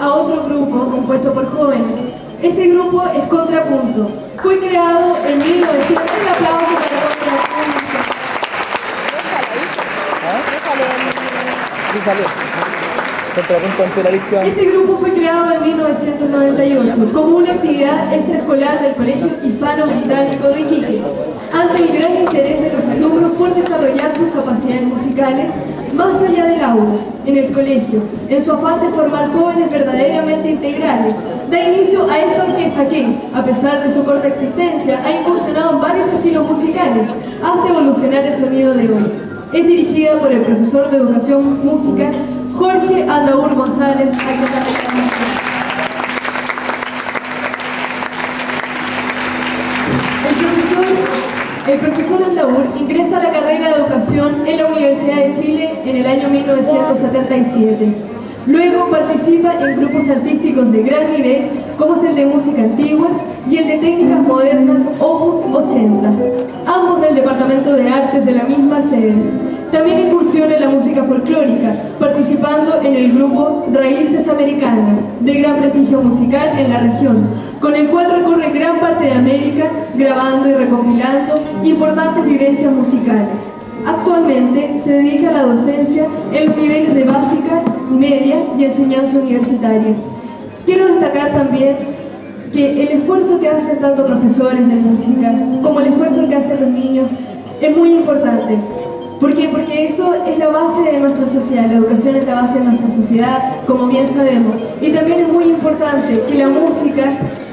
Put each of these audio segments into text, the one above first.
a otro grupo compuesto por jóvenes. Este grupo es Contrapunto. Fue creado en 1900. Un aplauso para Contrapunto. Sí salió. Contrapunto ante la elección. Este grupo fue creado en 1998 como una actividad extraescolar del Colegio Hispano-Británico de Iquique, ante el gran interés de los alumnos por desarrollar sus capacidades musicales más allá del aula, en el colegio, en su afán de formar jóvenes verdaderamente integrales. Da inicio a esta orquesta que, a pesar de su corta existencia, ha incursionado en varios estilos musicales hasta evolucionar el sonido de hoy. Es dirigida por el profesor de Educación Música Jorge Andaur González. El profesor Andaur ingresa a la carrera de Educación en la Universidad de Chile en el año 1977. Luego participa en grupos artísticos de gran nivel, como es el de música antigua y el de técnicas modernas Opus 80, ambos del Departamento de Artes de la misma sede. También incursiona en la música folclórica, participando en el grupo Raíces Americanas, de gran prestigio musical en la región, con el cual recorre gran parte de América, grabando y recopilando importantes vivencias musicales. Actualmente se dedica a la docencia en los niveles de básica, media y enseñanza universitaria. Quiero destacar también que el esfuerzo que hacen tanto profesores de música como el esfuerzo que hacen los niños es muy importante. ¿Por qué? Porque eso es la base de nuestra sociedad, la educación es la base de nuestra sociedad, como bien sabemos. Y también es muy importante que la música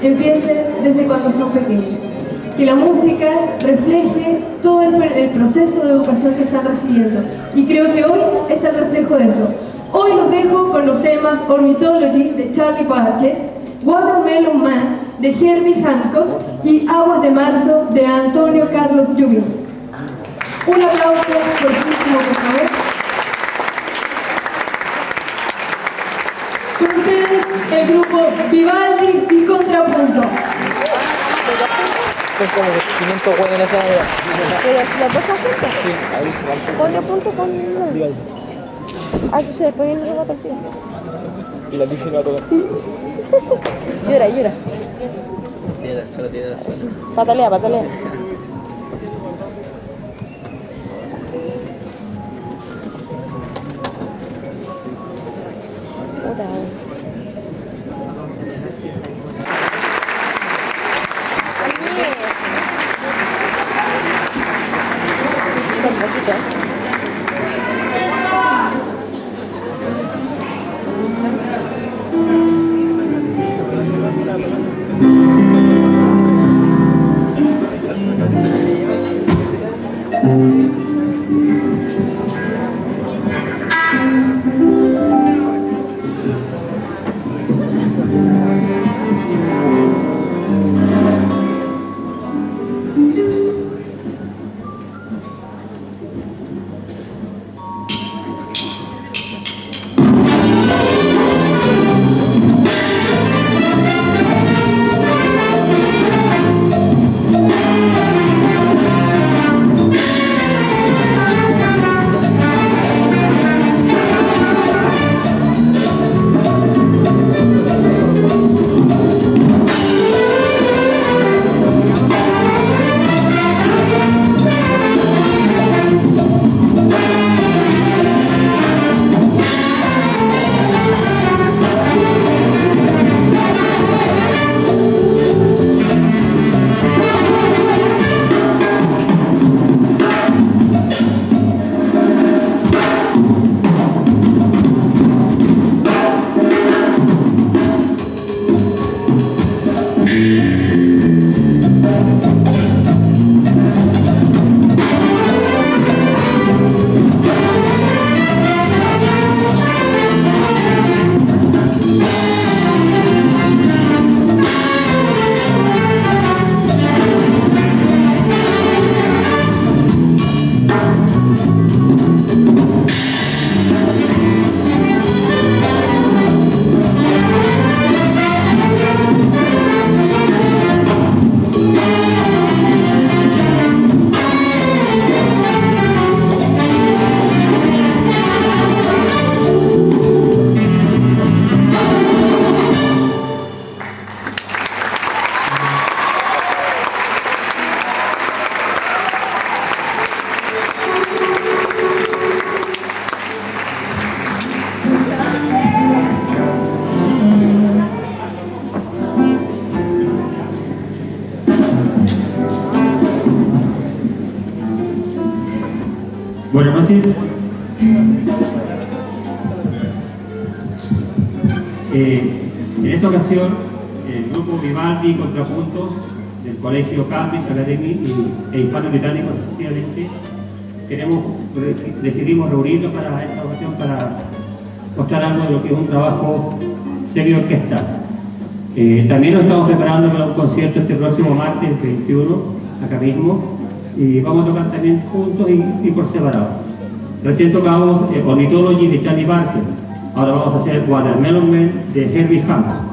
empiece desde cuando son pequeños. Que la música refleje todo el proceso de educación que están recibiendo. Y creo que hoy es el reflejo de eso. Hoy los dejo con los temas Ornithology de Charlie Parker, Watermelon Man de Herbie Hancock y Aguas de Marzo de Antonio Carlos Jobim. Un aplauso fuertísimo, por favor. Con ustedes, el grupo Vivaldi y Contrapunto. Son como 500 buenos en esa manera. ¿Pero los dos son juntos? Sí, ahí igual. Contrapunto con... Vivaldi. Ah, entonces después viene el otro tío. Y la Dixie va a tocar. Llora, llora. Tiene solo. Patalea, patalea. Buenas noches. En esta ocasión, el grupo Vivaldi Contrapuntos del Colegio Cambridge Academy e Hispano-Británico, respectivamente, decidimos reunirnos para esta ocasión para mostrar algo de lo que es un trabajo serio de orquesta. También nos estamos preparando para un concierto este próximo martes, el 21, acá mismo, y vamos a tocar también juntos y por separado. Recién tocamos Ornithology de Charlie Parker, ahora vamos a hacer Watermelon Man de Herbie Hancock.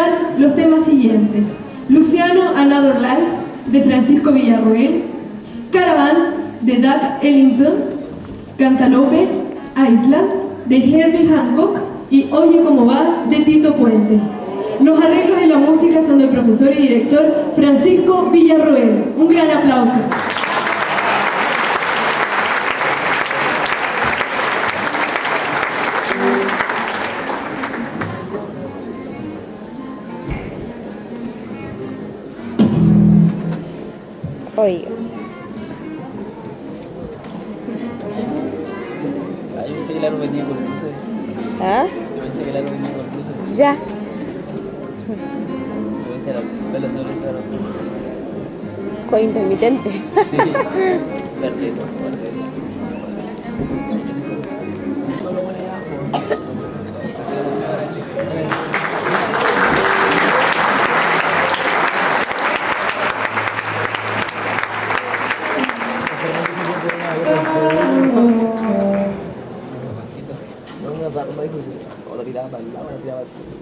interpretar los temas siguientes: Luciano Another Life, de Francisco Villarroel; Caravan, de Doug Ellington; Cantaloupe Island, de Herbie Hancock; y Oye Cómo Va, de Tito Puente. Los arreglos en la música son del profesor y director Francisco Villarroel. Un gran aplauso. Oiga. Ah, yo pensé que la no venía con luces. ¿Ah? Yo pensé que la no venía con luces. Ya. Yo pensé que la pela sobre esa no con luces. Con intermitente. Sí. Verde, ¿no? Verde. O lo tiraba para el lado, lo tiraba para el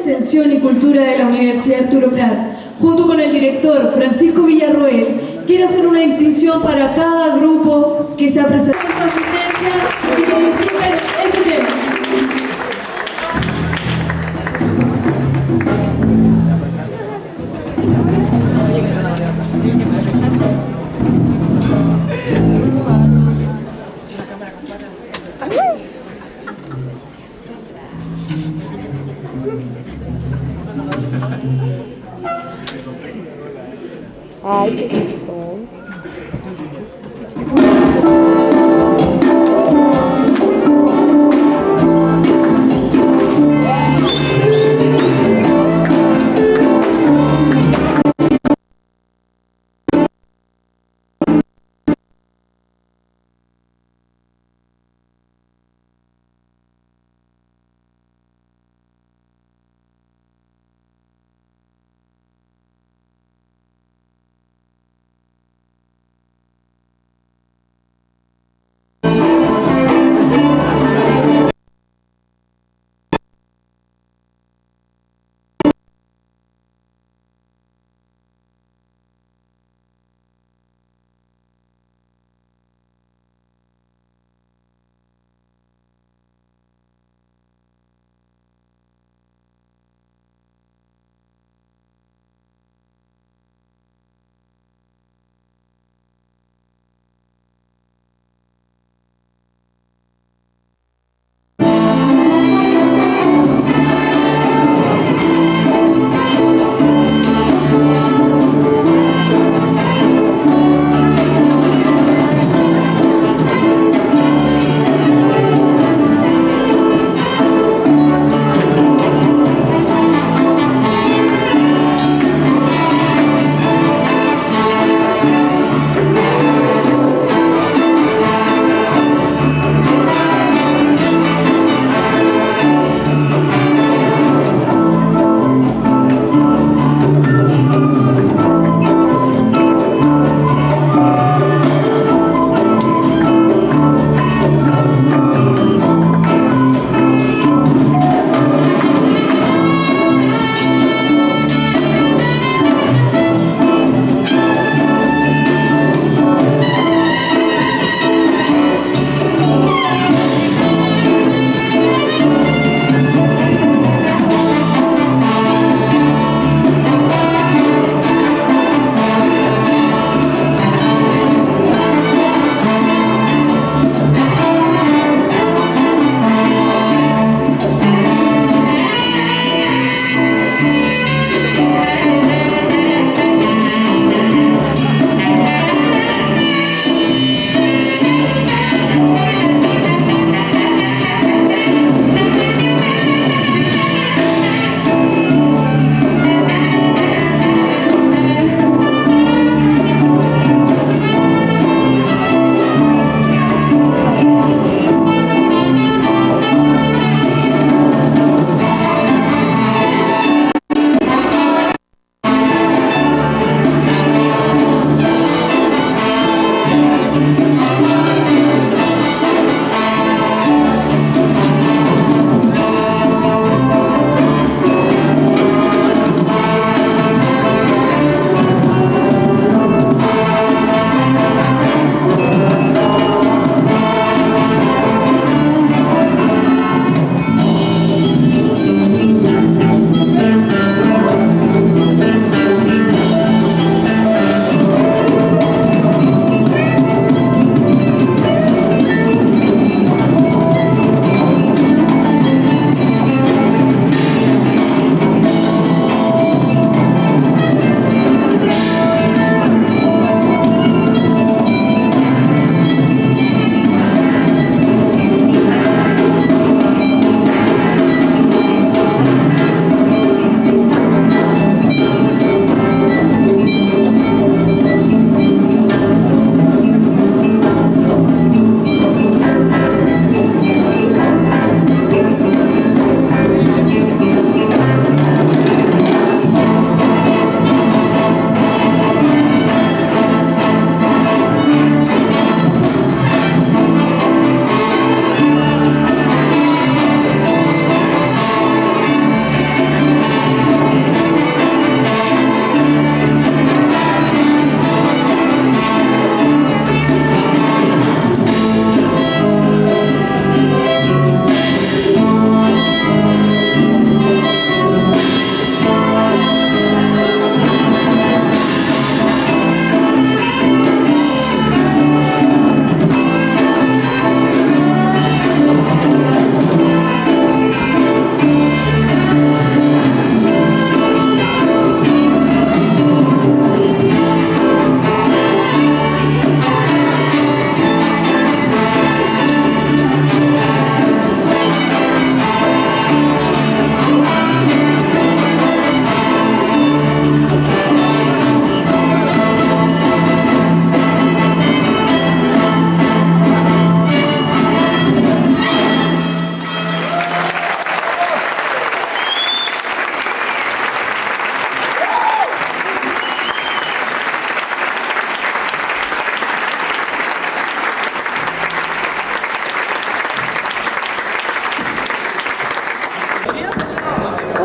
Extensión y Cultura de la Universidad Arturo Prat, junto con el director Francisco Villarroel, quiere hacer una distinción para cada grupo que se ha presentado en su asistencia y que disfruten este tema. Ay, qué rico.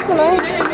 Eso no es.